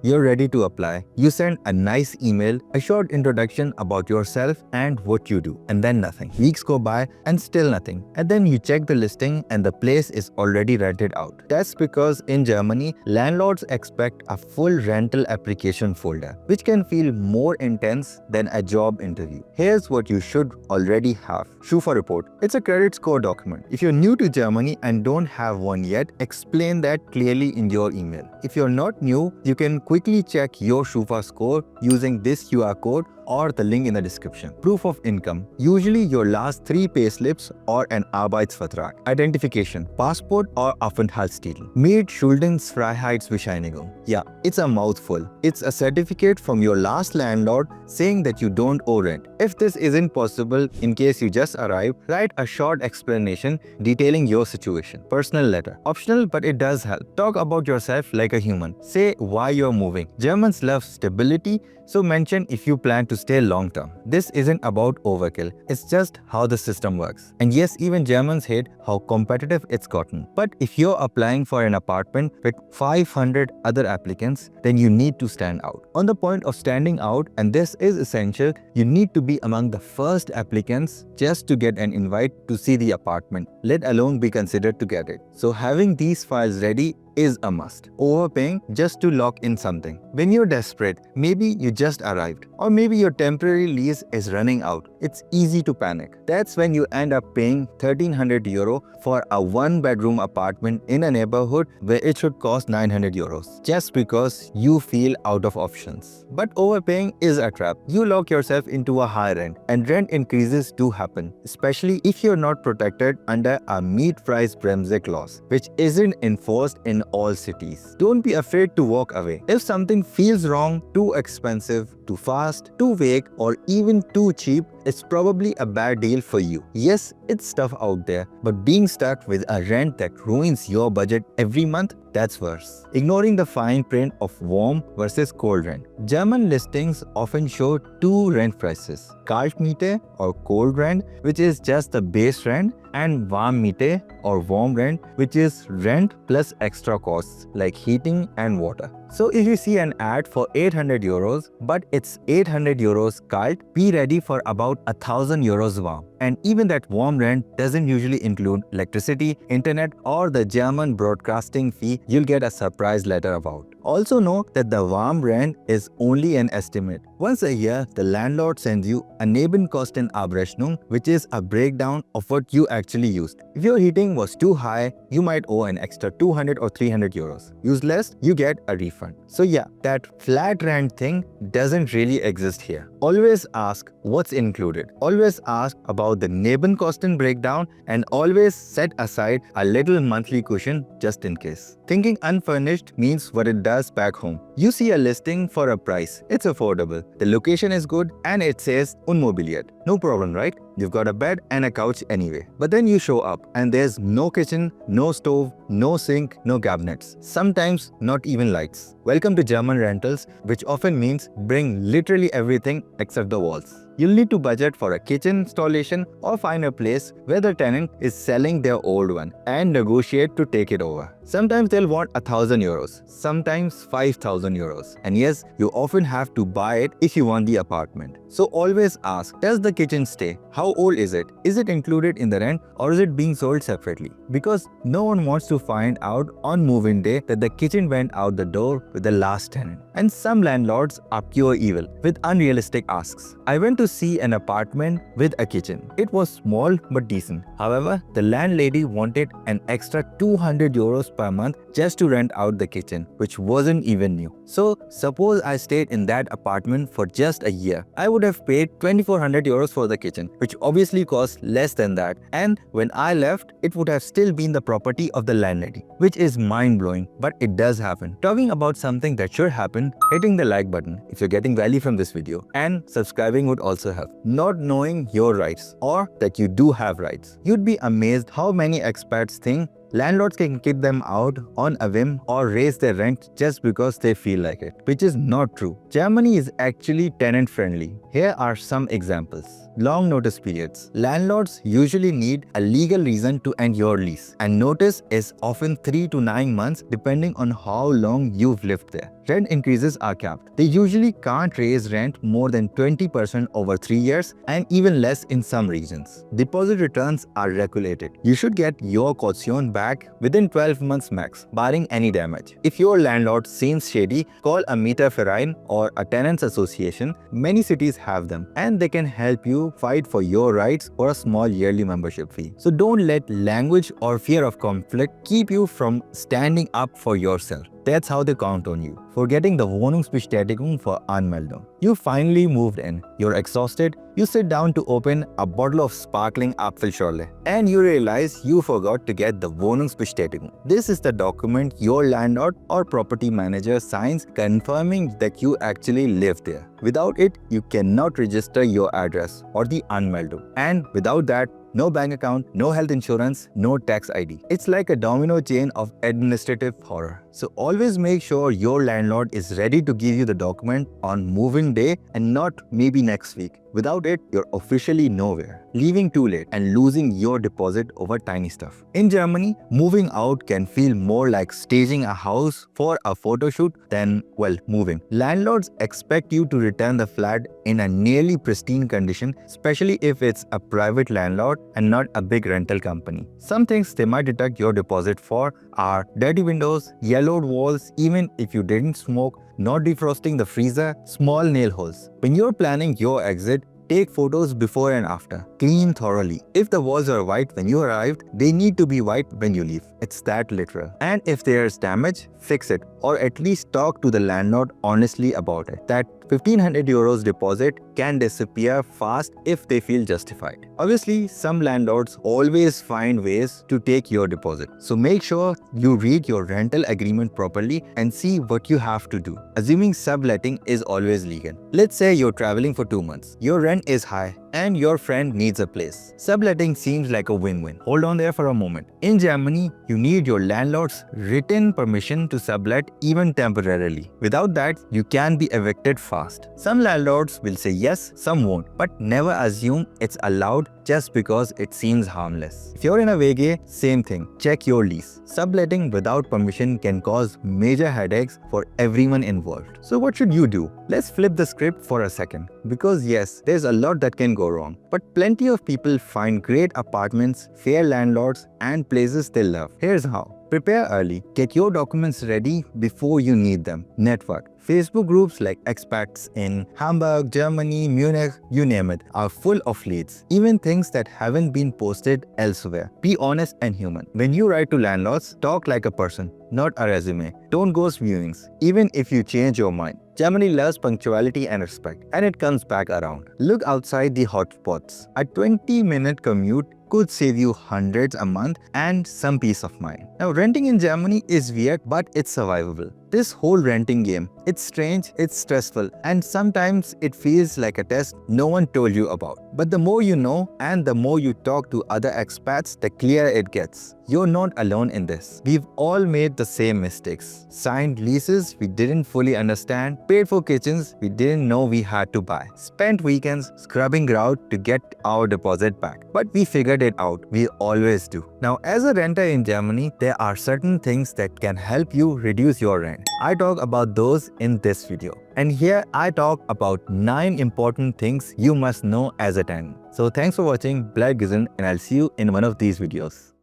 You're ready to apply. You send a nice email, a short introduction about yourself and what you do, and then nothing. Weeks go by and still nothing. And then you check the listing and the place is already rented out. That's because in Germany, landlords expect a full rental application folder, which can feel more intense than a job interview. Here's what you should already have. Schufa report. It's a credit score document. If you're new to Germany and don't have one yet, explain that clearly in your email. If you're not new, you can quickly check your Schufa score using this QR code or the link in the description. Proof of income. Usually your last 3 payslips or an Arbeitsvertrag. Identification. Passport or Aufenthaltstitel. Mietschuldenfreiheitsbescheinigung. Yeah, it's a mouthful. It's a certificate from your last landlord saying that you don't owe rent. If this isn't possible, in case you just arrived, write a short explanation detailing your situation. Personal letter. Optional, but it does help. Talk about yourself like a human. Say why you're moving. Germans love stability, so mention if you plan to stay long term. This isn't about overkill, it's just how the system works. And yes, even Germans hate how competitive it's gotten. But if you're applying for an apartment with 500 other applicants, then you need to stand out. On the point of standing out, and this is essential, you need to be among the first applicants just to get an invite to see the apartment, let alone be considered to get it. So having these files ready is a must. Overpaying just to lock in something. When you're desperate, maybe you just arrived, or maybe your temporary lease is running out, it's easy to panic. That's when you end up paying 1300 euro for a 1-bedroom apartment in a neighborhood where it should cost 900 euros, just because you feel out of options. But overpaying is a trap. You lock yourself into a high rent, and rent increases do happen, especially if you're not protected under a Mietpreisbremse clause, which isn't enforced in all cities. Don't be afraid to walk away. If something feels wrong, too expensive, too fast, too vague, or even too cheap, it's probably a bad deal for you. Yes, it's tough out there, but being stuck with a rent that ruins your budget every month, that's worse. Ignoring the fine print of warm versus cold rent. German listings often show 2 rent prices: Kaltmiete or cold rent, which is just the base rent, and Warmmiete or warm rent, which is rent plus extra costs like heating and water. So if you see an ad for 800 euros, but it's 800 euros kalt, be ready for about 1000 euros warm. And even that warm rent doesn't usually include electricity, internet, or the German broadcasting fee you'll get a surprise letter about. Also know that the warm rent is only an estimate. Once a year, the landlord sends you a Nebenkostenabrechnung, which is a breakdown of what you actually used. If your heating was too high, you might owe an extra 200 or 300 euros. Use less, you get a refund. So yeah, that flat rent thing doesn't really exist here. Always ask what's included. Always ask about the Nebenkosten breakdown, and always set aside a little monthly cushion just in case. Thinking unfurnished means what it does back home. You see a listing for a price, it's affordable, the location is good, and it says unmobiliert. No problem, right? You've got a bed and a couch anyway. But then you show up and there's no kitchen, no stove, no sink, no cabinets. Sometimes not even lights. Welcome to German rentals, which often means bring literally everything except the walls. You'll need to budget for a kitchen installation or find a place where the tenant is selling their old one and negotiate to take it over. Sometimes they'll want 1000 euros, sometimes 5000 euros. And yes, you often have to buy it if you want the apartment. So always ask, does the kitchen stay? How old is it? Is it included in the rent, or is it being sold separately? Because no one wants to find out on move-in day that the kitchen went out the door with the last tenant. And some landlords are pure evil with unrealistic asks. I went to see an apartment with a kitchen. It was small but decent. However, the landlady wanted an extra 200 euros per month just to rent out the kitchen, which wasn't even new. So suppose I stayed in that apartment for just a year. I would have paid 2400 euros for the kitchen, which obviously costs less than that. And when I left, it would have still been the property of the landlady, which is mind-blowing, but it does happen. Talking about something that should happen, hitting the like button if you're getting value from this video, and subscribing would also help. Not knowing your rights, or that you do have rights. You'd be amazed how many expats think Landlords can kick them out on a whim or raise their rent just because they feel like it, which is not true. Germany is actually tenant-friendly. Here are some examples. Long notice periods. Landlords usually need a legal reason to end your lease, and notice is often 3 to 9 months depending on how long you've lived there. Rent increases are capped. They usually can't raise rent more than 20% over 3 years and even less in some regions. Deposit returns are regulated. You should get your caution back within 12 months max, barring any damage. If your landlord seems shady, call a Mieterverein or a tenants association. Many cities have them, and they can help you fight for your rights for a small yearly membership fee. So don't let language or fear of conflict keep you from standing up for yourself. That's how they count on you. Forgetting the Wohnungsbestätigung for Anmeldung. You finally moved in. You're exhausted. You sit down to open a bottle of sparkling Apfelschorle, and you realize you forgot to get the Wohnungsbestätigung. This is the document your landlord or property manager signs confirming that you actually live there. Without it, you cannot register your address or the Anmeldung. And without that, no bank account, no health insurance, no tax ID. It's like a domino chain of administrative horror. So always make sure your landlord is ready to give you the document on moving day and not maybe next week. Without it, you're officially nowhere, leaving too late and losing your deposit over tiny stuff. In Germany, moving out can feel more like staging a house for a photo shoot than, well, moving. Landlords expect you to return the flat in a nearly pristine condition, especially if it's a private landlord and not a big rental company. Some things they might deduct your deposit for are dirty windows, yellowed walls, even if you didn't smoke, not defrosting the freezer, small nail holes. When you're planning your exit, take photos before and after. Clean thoroughly. If the walls are white when you arrived, they need to be white when you leave. It's that literal. And if there's damage, fix it, or at least talk to the landlord honestly about it. That 1500 euros deposit can disappear fast if they feel justified. Obviously, some landlords always find ways to take your deposit. So make sure you read your rental agreement properly and see what you have to do. Assuming subletting is always legal. Let's say you're traveling for 2 months. Your rent is high and your friend needs a place. Subletting seems like a win-win. Hold on there for a moment. In Germany, you need your landlord's written permission to sublet even temporarily. Without that, you can be evicted fast. Some landlords will say yes, some won't, but never assume it's allowed just because it seems harmless. If you're in a WG, same thing. Check your lease. Subletting without permission can cause major headaches for everyone involved. So what should you do? Let's flip the script for a second. Because yes, there's a lot that can go wrong. But plenty of people find great apartments, fair landlords, and places they love. Here's how. Prepare early. Get your documents ready before you need them. Network. Facebook groups like expats in Hamburg, Germany, Munich, you name it, are full of leads, even things that haven't been posted elsewhere. Be honest and human. When you write to landlords, talk like a person, not a resume. Don't ghost viewings, even if you change your mind. Germany loves punctuality and respect, and it comes back around. Look outside the hotspots. A 20-minute commute could save you hundreds a month and some peace of mind. Now, renting in Germany is weird, but it's survivable. This whole renting game, it's strange, it's stressful, and sometimes it feels like a test no one told you about. But the more you know and the more you talk to other expats, the clearer it gets. You're not alone in this. We've all made the same mistakes. Signed leases we didn't fully understand, paid for kitchens we didn't know we had to buy, spent weekends scrubbing grout to get our deposit back. But we figured it out. We always do. Now, as a renter in Germany, there are certain things that can help you reduce your rent. I talk about those in this video. And here I talk about 9 important things you must know as a tenant. So thanks for watching, bleib gesund, and I'll see you in one of these videos.